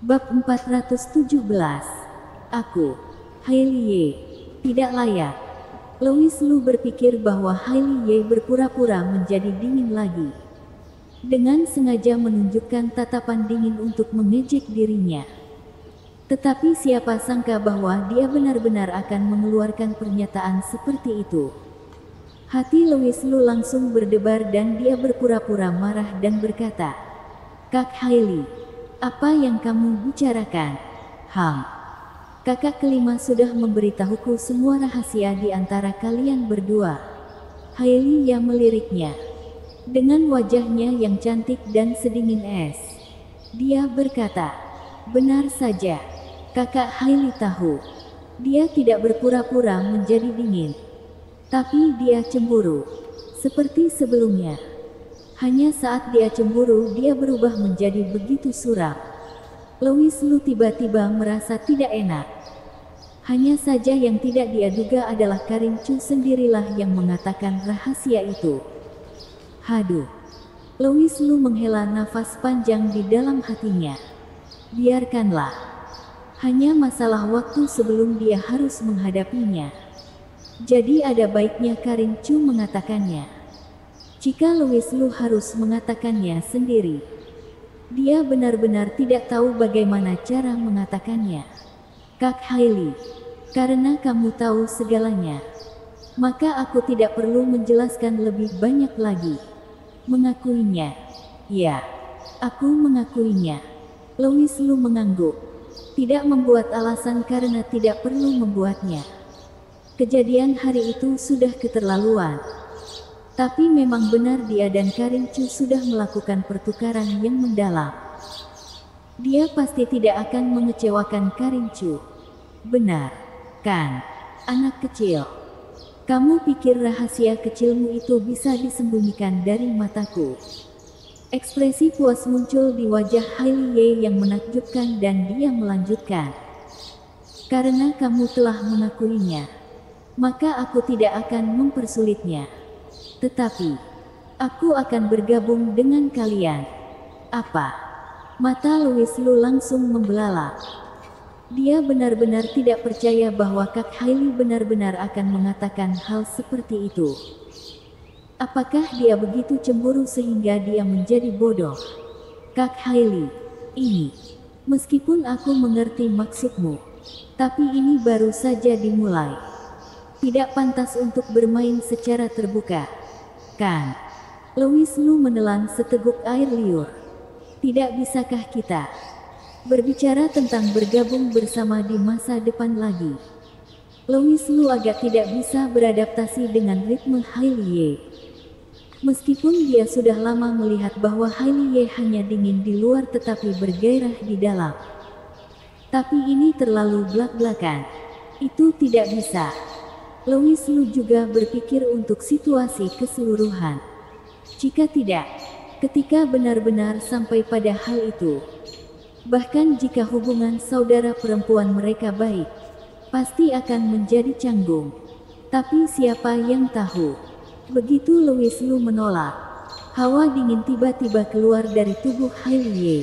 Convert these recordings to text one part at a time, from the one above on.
Bab 417. Aku, Hailey Ye, tidak layak. Louis Lu berpikir bahwa Hailey Ye berpura-pura menjadi dingin lagi. Dengan sengaja menunjukkan tatapan dingin untuk mengejek dirinya. Tetapi siapa sangka bahwa dia benar-benar akan mengeluarkan pernyataan seperti itu. Hati Louis Lu langsung berdebar dan dia berpura-pura marah dan berkata, "Kak Hailey, apa yang kamu bicarakan? Kakak kelima sudah memberitahuku semua rahasia di antara kalian berdua." Hailey yang meliriknya. Dengan wajahnya yang cantik dan sedingin es. Dia berkata, "Benar saja, kakak Hailey tahu. Dia tidak berpura-pura menjadi dingin. Tapi dia cemburu. Seperti sebelumnya. Hanya saat dia cemburu dia berubah menjadi begitu suram." Louis Lu tiba-tiba merasa tidak enak. Hanya saja yang tidak dia duga adalah Karin Chu sendirilah yang mengatakan rahasia itu. Haduh. Louis Lu menghela nafas panjang di dalam hatinya. Biarkanlah. Hanya masalah waktu sebelum dia harus menghadapinya. Jadi ada baiknya Karin Chu mengatakannya. Jika Louis Lu harus mengatakannya sendiri, dia benar-benar tidak tahu bagaimana cara mengatakannya. "Kak Hailey, karena kamu tahu segalanya, maka aku tidak perlu menjelaskan lebih banyak lagi." Mengakuinya. Ya, aku mengakuinya. Louis Lu mengangguk. Tidak membuat alasan karena tidak perlu membuatnya. Kejadian hari itu sudah keterlaluan. Tapi memang benar dia dan Karin Chu sudah melakukan pertukaran yang mendalam. Dia pasti tidak akan mengecewakan Karin Chu. Benar, kan? Anak kecil. Kamu pikir rahasia kecilmu itu bisa disembunyikan dari mataku? Ekspresi puas muncul di wajah Hailey Ye yang menakjubkan dan dia melanjutkan. "Karena kamu telah mengakuinya, maka aku tidak akan mempersulitnya. Tetapi, aku akan bergabung dengan kalian." "Apa?" Mata Louis Lu langsung membelalak. Dia benar-benar tidak percaya bahwa Kak Hailey benar-benar akan mengatakan hal seperti itu. Apakah dia begitu cemburu sehingga dia menjadi bodoh? "Kak Hailey, ini, meskipun aku mengerti maksudmu, tapi ini baru saja dimulai. Tidak pantas untuk bermain secara terbuka. Kan?" Louis Lu menelan seteguk air liur. "Tidak bisakah kita berbicara tentang bergabung bersama di masa depan lagi?" Louis Lu agak tidak bisa beradaptasi dengan ritme Hailey Ye. Meskipun dia sudah lama melihat bahwa Hailey Ye hanya dingin di luar tetapi bergairah di dalam. Tapi ini terlalu blak-blakan. Itu tidak bisa. Louis Lu juga berpikir untuk situasi keseluruhan. Jika tidak, ketika benar-benar sampai pada hal itu, bahkan jika hubungan saudara perempuan mereka baik, pasti akan menjadi canggung. Tapi siapa yang tahu? Begitu Louis Lu menolak, hawa dingin tiba-tiba keluar dari tubuh Hailey Ye.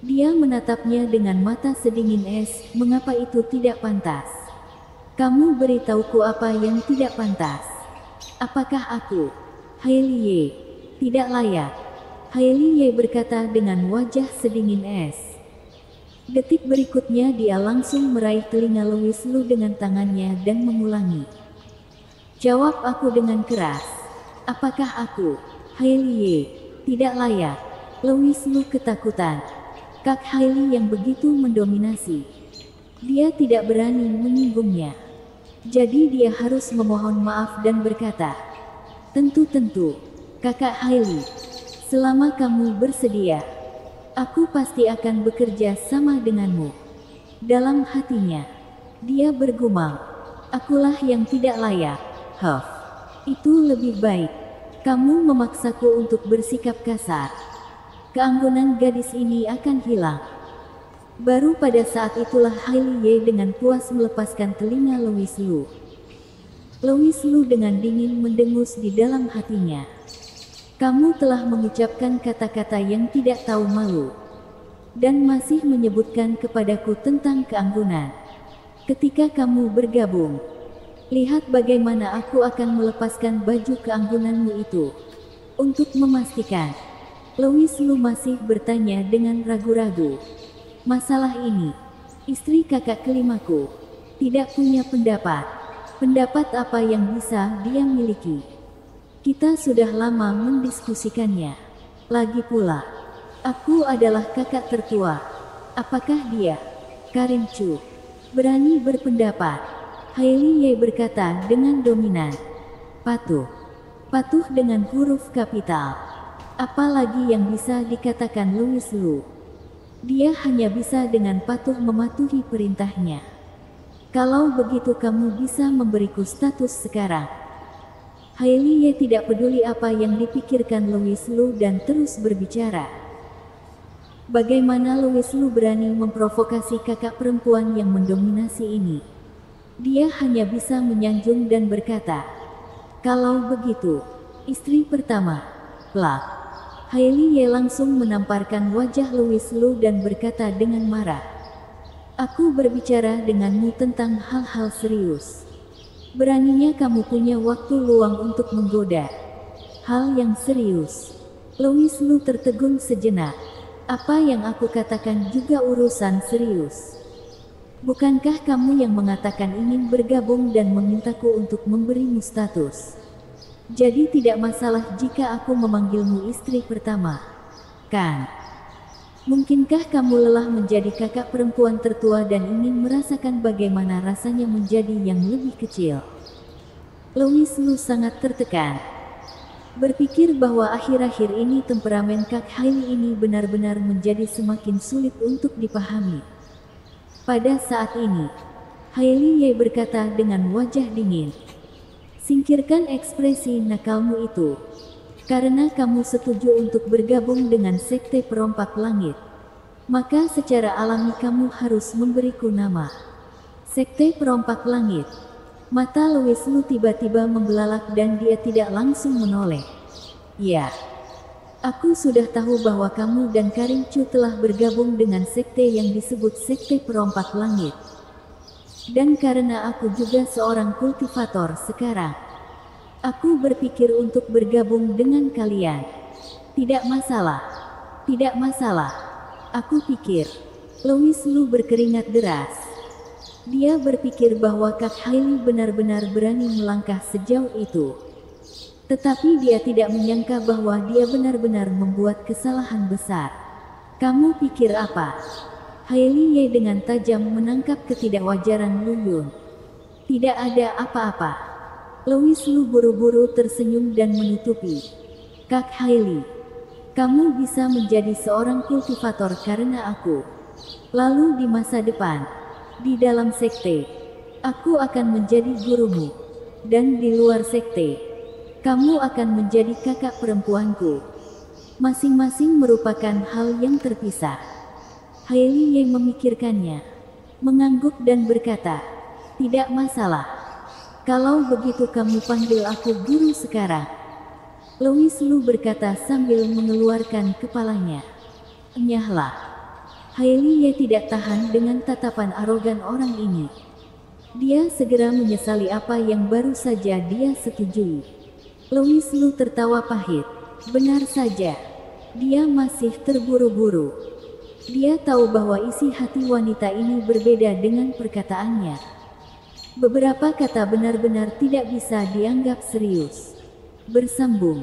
Dia menatapnya dengan mata sedingin es. "Mengapa itu tidak pantas? Kamu beritahuku apa yang tidak pantas. Apakah aku, Hailey Ye, tidak layak?" Hailey Ye berkata dengan wajah sedingin es. Detik berikutnya dia langsung meraih telinga Louis Lu dengan tangannya dan mengulangi, "Jawab aku dengan keras. Apakah aku, Hailey Ye, tidak layak?" Louis Lu ketakutan. Kak Hailey yang begitu mendominasi. Dia tidak berani menyinggungnya. Jadi dia harus memohon maaf dan berkata, "Tentu, kakak Hailey. Selama kamu bersedia, aku pasti akan bekerja sama denganmu." Dalam hatinya, dia bergumam, "Akulah yang tidak layak. Itu lebih baik. Kamu memaksaku untuk bersikap kasar. Keanggunan gadis ini akan hilang." Baru pada saat itulah Hailey Ye dengan puas melepaskan telinga Louis Lu. Louis Lu dengan dingin mendengus di dalam hatinya. "Kamu telah mengucapkan kata-kata yang tidak tahu malu. dan masih menyebutkan kepadaku tentang keanggunan. Ketika kamu bergabung, lihat bagaimana aku akan melepaskan baju keanggunanmu itu. Untuk memastikan, Louis Lu masih bertanya dengan ragu-ragu. Masalah ini, istri kakak kelimaku tidak punya pendapat. Pendapat apa yang bisa dia miliki? Kita sudah lama mendiskusikannya. Lagi pula, aku adalah kakak tertua. Apakah dia, Karin Chu, berani berpendapat? Hailey Ye berkata dengan dominan. Patuh. Patuh dengan huruf kapital. Apalagi yang bisa dikatakan Louis Lu? Dia hanya bisa dengan patuh mematuhi perintahnya. Kalau begitu kamu bisa memberiku status sekarang. Hailey Ye tidak peduli apa yang dipikirkan Louis Lu dan terus berbicara. Bagaimana Louis Lu berani memprovokasi kakak perempuan yang mendominasi ini? Dia hanya bisa menyanjung dan berkata, kalau begitu, istri pertama, plak. Hailey Ye langsung menamparkan wajah Louis Lu dan berkata dengan marah. Aku berbicara denganmu tentang hal-hal serius. Beraninya kamu punya waktu luang untuk menggoda. Hal yang serius. Louis Lu tertegun sejenak. Apa yang aku katakan juga urusan serius. Bukankah kamu yang mengatakan ingin bergabung dan memintaku untuk memberimu status? Jadi tidak masalah jika aku memanggilmu istri pertama, kan? Mungkinkah kamu lelah menjadi kakak perempuan tertua dan ingin merasakan bagaimana rasanya menjadi yang lebih kecil? Louis Lu sangat tertekan. Berpikir bahwa akhir-akhir ini temperamen Kak Hailey ini benar-benar menjadi semakin sulit untuk dipahami. Pada saat ini, Hailey Ye berkata dengan wajah dingin. Singkirkan ekspresi nakalmu itu. Karena kamu setuju untuk bergabung dengan sekte perompak langit, maka secara alami kamu harus memberiku nama. Sekte perompak langit. Mata Louis Lu tiba-tiba membelalak dan dia tidak langsung menoleh. Ya, aku sudah tahu bahwa kamu dan Karin Chu telah bergabung dengan sekte yang disebut sekte perompak langit. Dan karena aku juga seorang kultivator sekarang, aku berpikir untuk bergabung dengan kalian. Tidak masalah. Tidak masalah. Aku pikir. Louis Lu berkeringat deras. Dia berpikir bahwa Kak Hailey benar-benar berani melangkah sejauh itu. Tetapi dia tidak menyangka bahwa dia benar-benar membuat kesalahan besar. Kamu pikir apa? Hailey Ye dengan tajam menangkap ketidakwajaran Lu Yun. Tidak ada apa-apa. Louis Lu buru-buru tersenyum dan menutupi. Kak Hailey, kamu bisa menjadi seorang kultivator karena aku. Lalu di masa depan, di dalam sekte, aku akan menjadi gurumu. Dan di luar sekte, kamu akan menjadi kakak perempuanku. Masing-masing merupakan hal yang terpisah. Hailey Ye memikirkannya, mengangguk dan berkata, tidak masalah. Kalau begitu kamu panggil aku guru sekarang. Louis Lu berkata sambil mengeluarkan kepalanya. Enyahlah. Hailey Ye tidak tahan dengan tatapan arogan orang ini. Dia segera menyesali apa yang baru saja dia setujui. Louis Lu tertawa pahit. Benar saja. Dia masih terburu-buru. Dia tahu bahwa isi hati wanita ini berbeda dengan perkataannya. Beberapa kata benar-benar tidak bisa dianggap serius. Bersambung.